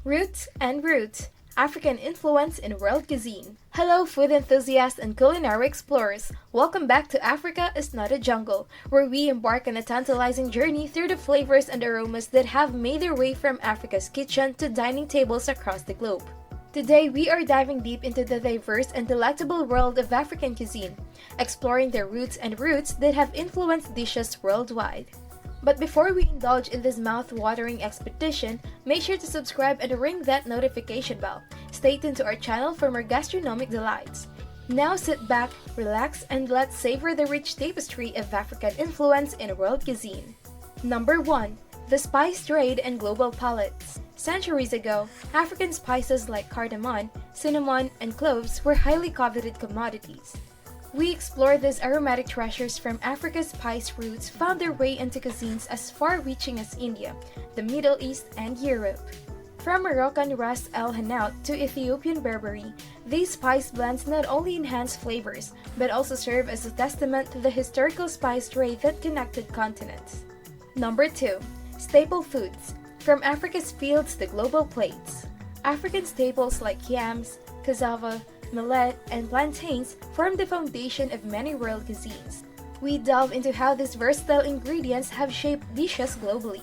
Roots and Roots, African Influence in World Cuisine. Hello food enthusiasts and culinary explorers! Welcome back to Africa is Not a Jungle, where we embark on a tantalizing journey through the flavors and aromas that have made their way from Africa's kitchen to dining tables across the globe. Today, we are diving deep into the diverse and delectable world of African cuisine, exploring their roots and roots that have influenced dishes worldwide. But before we indulge in this mouth-watering expedition, make sure to subscribe and ring that notification bell. Stay tuned to our channel for more gastronomic delights. Now sit back, relax, and let's savor the rich tapestry of African influence in world cuisine. Number 1. The spice trade and global palates. Centuries ago, African spices like cardamom, cinnamon, and cloves were highly coveted commodities. We explore these aromatic treasures from Africa's spice roots found their way into cuisines as far-reaching as India, the Middle East, and Europe. From Moroccan Ras El Hanout to Ethiopian Berberi, these spice blends not only enhance flavors, but also serve as a testament to the historical spice trade that connected continents. Number 2. Staple foods. From Africa's fields to global plates. African staples like yams, cassava, millet, and plantains form the foundation of many world cuisines. We delve into how these versatile ingredients have shaped dishes globally.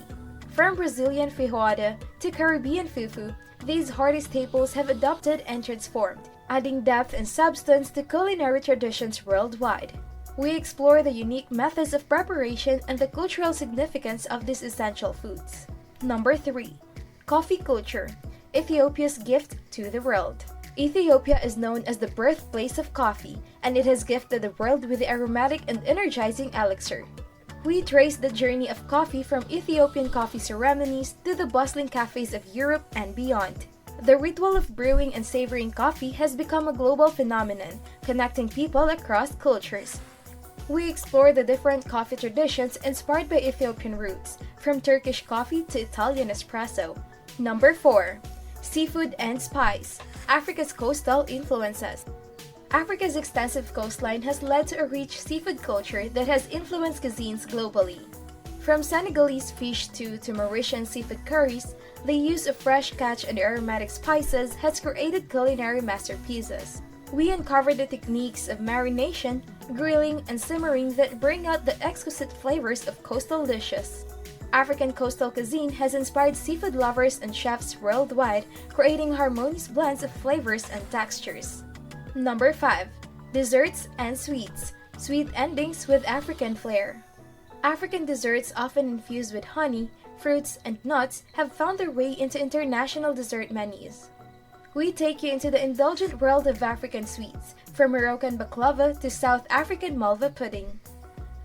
From Brazilian feijoada to Caribbean fufu, these hearty staples have adopted and transformed, adding depth and substance to culinary traditions worldwide. We explore the unique methods of preparation and the cultural significance of these essential foods. Number 3. Coffee culture, Ethiopia's gift to the world. Ethiopia is known as the birthplace of coffee, and it has gifted the world with the aromatic and energizing elixir. We trace the journey of coffee from Ethiopian coffee ceremonies to the bustling cafes of Europe and beyond. The ritual of brewing and savoring coffee has become a global phenomenon, connecting people across cultures. We explore the different coffee traditions inspired by Ethiopian roots, from Turkish coffee to Italian espresso. Number 4. Seafood and spice, Africa's coastal influences. Africa's extensive coastline has led to a rich seafood culture that has influenced cuisines globally. From Senegalese fish stew to Mauritian seafood curries, the use of fresh catch and aromatic spices has created culinary masterpieces. We uncover the techniques of marination, grilling, and simmering that bring out the exquisite flavors of coastal dishes. African coastal cuisine has inspired seafood lovers and chefs worldwide, creating harmonious blends of flavors and textures. Number 5. Desserts and sweets, sweet endings with African flair. African desserts, often infused with honey, fruits, and nuts, have found their way into international dessert menus. We take you into the indulgent world of African sweets, from Moroccan baklava to South African malva pudding.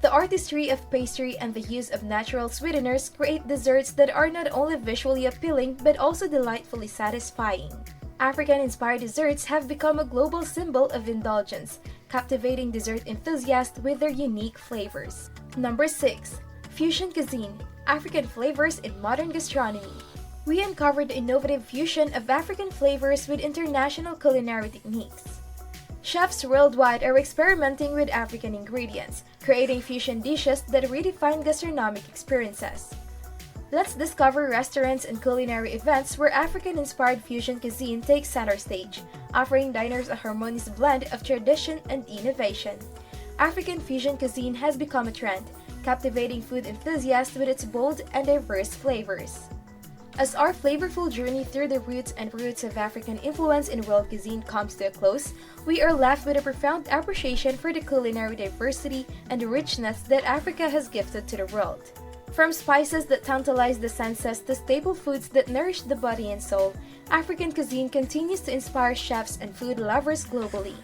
The artistry of pastry and the use of natural sweeteners create desserts that are not only visually appealing but also delightfully satisfying. African-inspired desserts have become a global symbol of indulgence, captivating dessert enthusiasts with their unique flavors. Number 6. Fusion cuisine, African flavors in modern gastronomy. We uncovered the innovative fusion of African flavors with international culinary techniques. Chefs worldwide are experimenting with African ingredients, creating fusion dishes that redefine gastronomic experiences. Let's discover restaurants and culinary events where African-inspired fusion cuisine takes center stage, offering diners a harmonious blend of tradition and innovation. African fusion cuisine has become a trend, captivating food enthusiasts with its bold and diverse flavors. As our flavorful journey through the roots and roots of African influence in world cuisine comes to a close, we are left with a profound appreciation for the culinary diversity and richness that Africa has gifted to the world. From spices that tantalize the senses to staple foods that nourish the body and soul, African cuisine continues to inspire chefs and food lovers globally.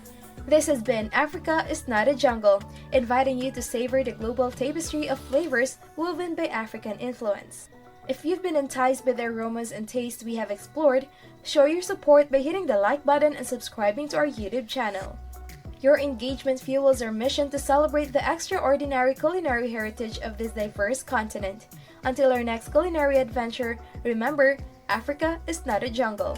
This has been Africa is Not a Jungle, inviting you to savor the global tapestry of flavors woven by African influence. If you've been enticed by the aromas and tastes we have explored, show your support by hitting the like button and subscribing to our YouTube channel. Your engagement fuels our mission to celebrate the extraordinary culinary heritage of this diverse continent. Until our next culinary adventure, remember, Africa is not a jungle.